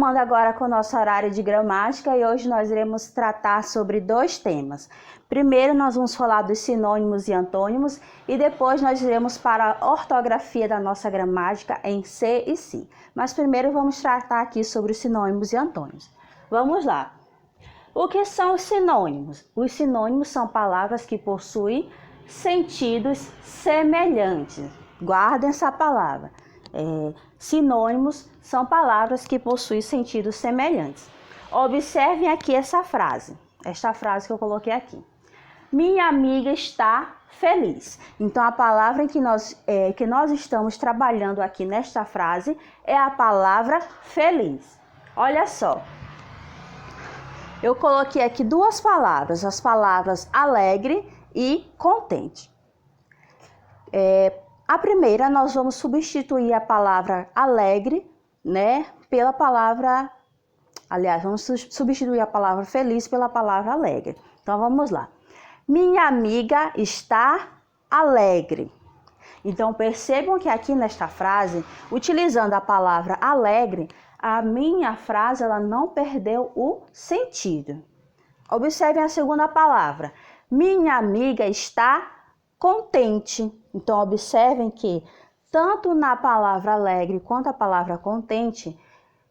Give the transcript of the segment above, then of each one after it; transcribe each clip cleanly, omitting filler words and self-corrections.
Retomando agora com o nosso horário de gramática, e hoje nós iremos tratar sobre dois temas. Primeiro nós vamos falar dos sinônimos e antônimos e depois nós iremos para a ortografia da nossa gramática em C e Si. Mas primeiro vamos tratar aqui sobre os sinônimos e antônimos. Vamos lá. O que são os sinônimos? Os sinônimos são palavras que possuem sentidos semelhantes. Guardem essa palavra. Sinônimos são palavras que possuem sentidos semelhantes. Observem aqui esta frase que eu coloquei aqui. Minha amiga está feliz. Então, a palavra que nós estamos trabalhando aqui nesta frase é a palavra feliz. Olha só. Eu coloquei aqui duas palavras, as palavras alegre e contente. A primeira, nós vamos substituir a palavra alegre, né, pela palavra... Aliás, vamos substituir a palavra feliz pela palavra alegre. Então, vamos lá. Minha amiga está alegre. Então, percebam que aqui nesta frase, utilizando a palavra alegre, a minha frase ela não perdeu o sentido. Observem a segunda palavra. Minha amiga está contente. Então, observem que tanto na palavra alegre quanto a palavra contente,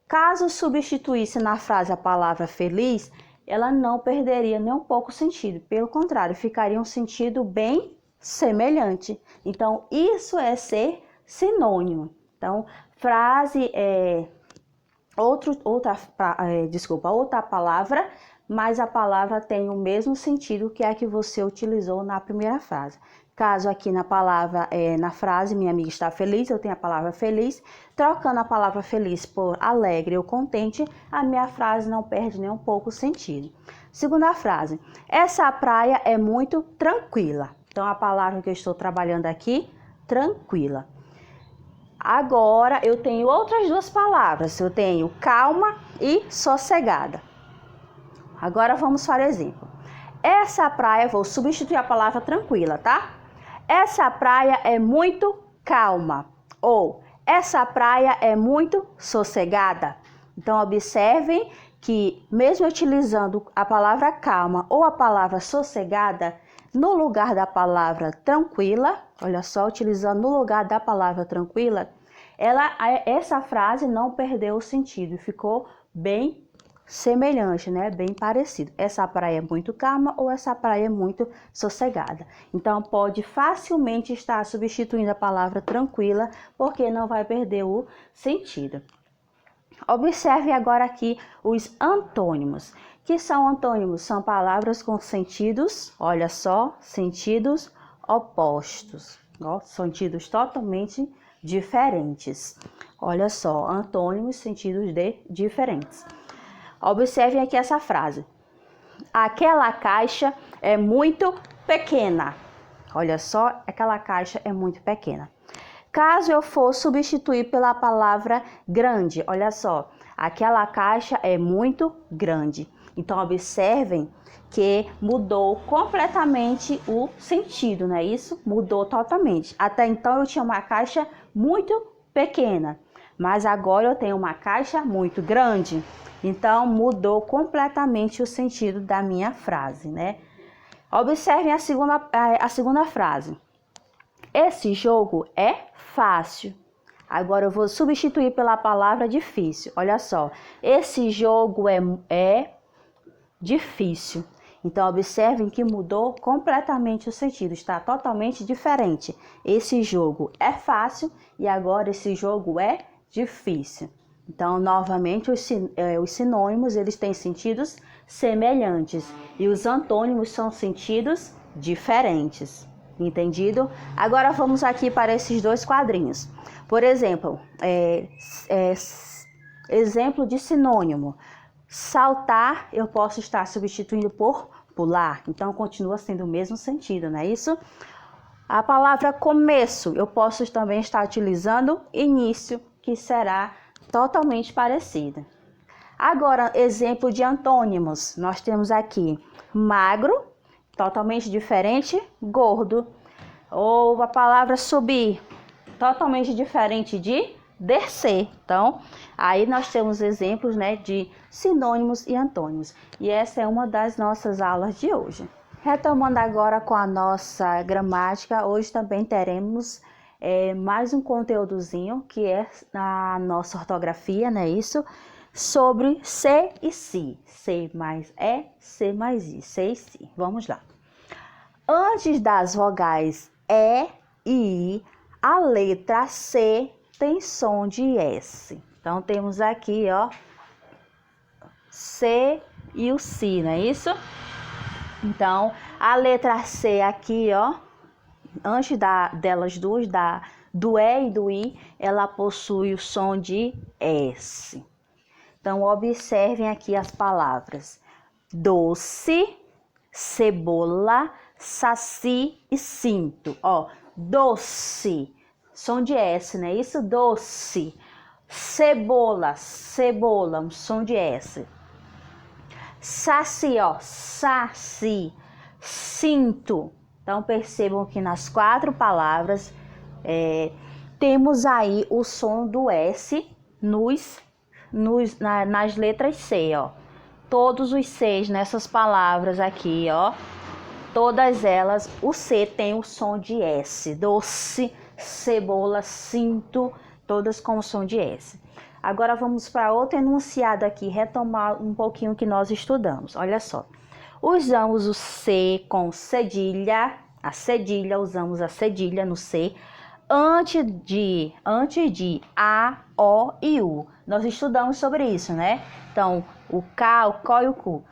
caso substituísse na frase a palavra feliz, ela não perderia nem um pouco o sentido. Pelo contrário, ficaria um sentido bem semelhante. Então, isso é ser sinônimo. Então, frase outra palavra, mas a palavra tem o mesmo sentido que a que você utilizou na primeira frase. Caso aqui na frase, minha amiga está feliz, eu tenho a palavra feliz. Trocando a palavra feliz por alegre ou contente, a minha frase não perde nem um pouco o sentido. Segunda frase, essa praia é muito tranquila. Então, a palavra que eu estou trabalhando aqui, tranquila. Agora, eu tenho outras duas palavras. Eu tenho calma e sossegada. Agora, vamos para o exemplo. Essa praia, vou substituir a palavra tranquila, tá? Essa praia é muito calma. Ou, essa praia é muito sossegada. Então, observem que, mesmo utilizando a palavra calma ou a palavra sossegada, no lugar da palavra tranquila, olha só, utilizando no lugar da palavra tranquila, essa frase não perdeu o sentido, ficou bem semelhante, né? Bem parecido. Essa praia é muito calma ou essa praia é muito sossegada. Então, pode facilmente estar substituindo a palavra tranquila, porque não vai perder o sentido. Observe agora aqui os antônimos. Que são antônimos? São palavras com sentidos, olha só, sentidos opostos, ó, sentidos totalmente diferentes. Olha só, antônimos, sentidos diferentes. Observem aqui essa frase. Aquela caixa é muito pequena. Olha só, aquela caixa é muito pequena. Caso eu for substituir pela palavra grande, olha só, aquela caixa é muito grande. Então, observem que mudou completamente o sentido, não é isso? Mudou totalmente. Até então, eu tinha uma caixa muito pequena, mas agora eu tenho uma caixa muito grande. Então, mudou completamente o sentido da minha frase, né? Observem a segunda frase. Esse jogo é fácil. Agora eu vou substituir pela palavra difícil. Olha só, esse jogo é difícil. Então, observem que mudou completamente o sentido, está totalmente diferente. Esse jogo é fácil e agora esse jogo é difícil. Então, novamente, os sinônimos, eles têm sentidos semelhantes e os antônimos são sentidos diferentes. Entendido? Agora, vamos aqui para esses dois quadrinhos. Por exemplo, exemplo de sinônimo. Saltar, eu posso estar substituindo por pular. Então, continua sendo o mesmo sentido, não é isso? A palavra começo, eu posso também estar utilizando início, que será totalmente parecida. Agora, exemplo de antônimos. Nós temos aqui magro, totalmente diferente, gordo. Ou a palavra subir, totalmente diferente de descer. Então, aí nós temos exemplos, né, de sinônimos e antônimos. E essa é uma das nossas aulas de hoje. Retomando agora com a nossa gramática, hoje também teremos mais um conteúdozinho, que é a nossa ortografia, né, isso? Sobre se e si. Se mais é, se mais i. Se e si. Vamos lá. Antes das vogais e e i, a letra C tem som de S. Então, temos aqui, ó, C e o si, não é isso? Então, a letra C aqui, ó, antes delas duas, do E e do I, ela possui o som de S. Então, observem aqui as palavras doce, cebola, saci e cinto. Ó, doce, som de S, né? Isso, doce. Cebola, cebola, um som de S. Saci, ó, saci. Cinto. Então, percebam que nas 4 palavras temos aí o som do S nas letras C, ó. Todos os Cs nessas palavras aqui, ó. Todas elas, o C tem o som de S. Doce, cebola, cinto, todas com o som de S. Agora vamos para outro enunciado aqui, retomar um pouquinho que nós estudamos. Olha só. Usamos o C com cedilha, a cedilha, usamos a cedilha no C, antes de A, O e U. Nós estudamos sobre isso, né? Então, o K, o CO e o Q.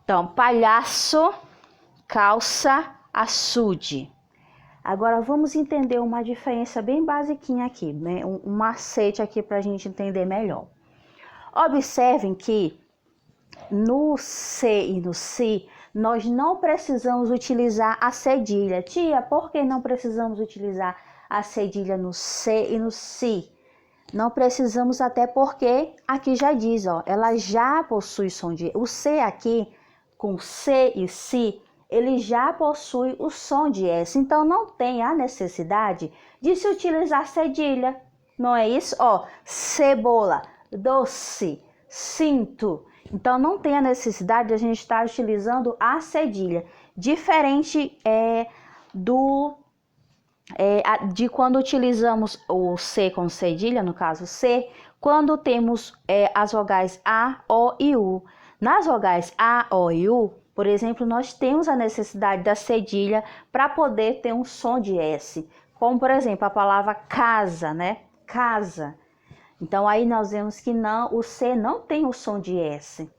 Então, palhaço, calça, açude. Agora, vamos entender uma diferença bem basiquinha aqui, né? Um macete aqui para a gente entender melhor. Observem que no C e no Si, nós não precisamos utilizar a cedilha. Tia, por que não precisamos utilizar a cedilha no C e no Si? Não precisamos, até porque aqui já diz, ó, ela já possui som de... O C aqui, com C e Si, ele já possui o som de S. Então, não tem a necessidade de se utilizar cedilha. Não é isso? Ó, cebola, doce, cinto. Então, não tem a necessidade de a gente estar utilizando a cedilha. Diferente de quando utilizamos o C com cedilha, no caso C, quando temos as vogais A, O e U. Nas vogais A, O e U, por exemplo, nós temos a necessidade da cedilha para poder ter um som de S. Como, por exemplo, a palavra casa, né? Casa. Então, aí nós vemos que não, o C não tem o som de S,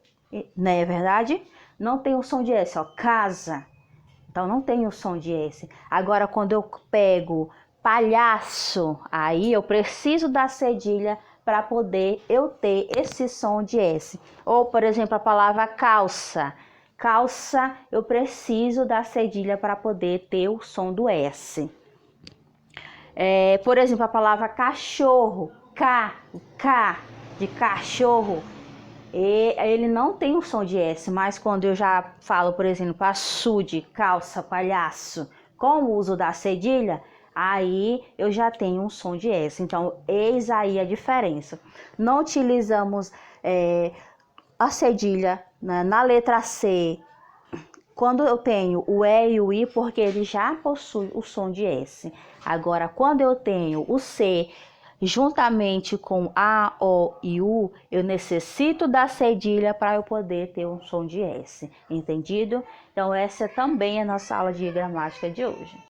não é verdade? Não tem o som de S, ó, casa. Então, não tem o som de S. Agora, quando eu pego palhaço, aí eu preciso da cedilha para poder eu ter esse som de S. Ou, por exemplo, a palavra calça. Calça, eu preciso da cedilha para poder ter o som do S. Por exemplo, a palavra cachorro. K de cachorro, ele não tem o som de S, mas quando eu já falo, por exemplo, açude, calça, palhaço, com o uso da cedilha, aí eu já tenho um som de S. Então, eis aí a diferença. Não utilizamos a cedilha, né, na letra C, quando eu tenho o E e o I, porque ele já possui o som de S. Agora, quando eu tenho o C juntamente com A, O e U, eu necessito da cedilha para eu poder ter um som de S. Entendido? Então, essa também é a nossa aula de gramática de hoje.